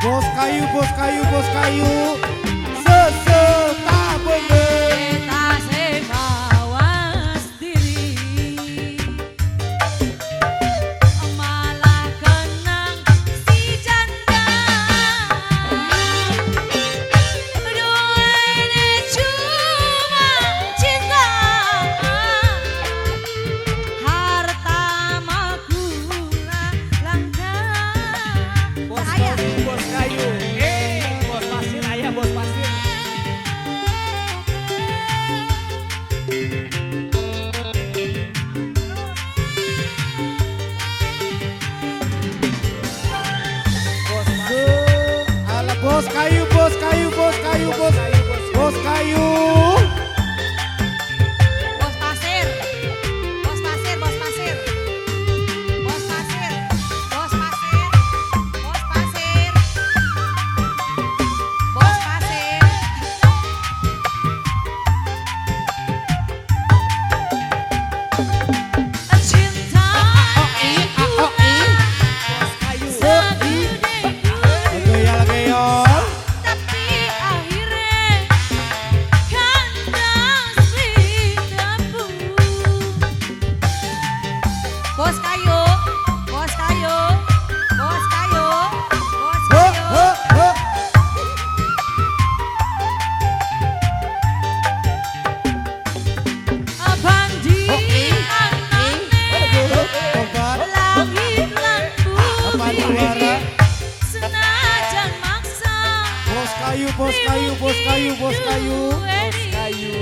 Bos kayu, bos kayu, bos kayu. Seseta bener. Kita sebawas diri, malah kenang si janda. Duene cuma cinta, harta mah kurang langka. Bos Ayah. kayu, bos kayu. Bos pasir, ayah bos pasir. Bos pasir. Ala bos kayu, bos kayu, bos kayu, bos kayu, bos kayu. Bos pasir, bos pasir, bos pasir, bos pasir, bos pasir, bos pasir, bos pasir. Cinta segede Gaya gaya. tapi akhirnya kandas debu. Bos kayu, bos kayu, bos kayu, bos Ho, kayu. ho, ho. Bandingan Tobat. langit lan Apa juara? bumi senajan maksa Bos kayu, bos kayu, bos kayu, bos kayu. rindu Kayu.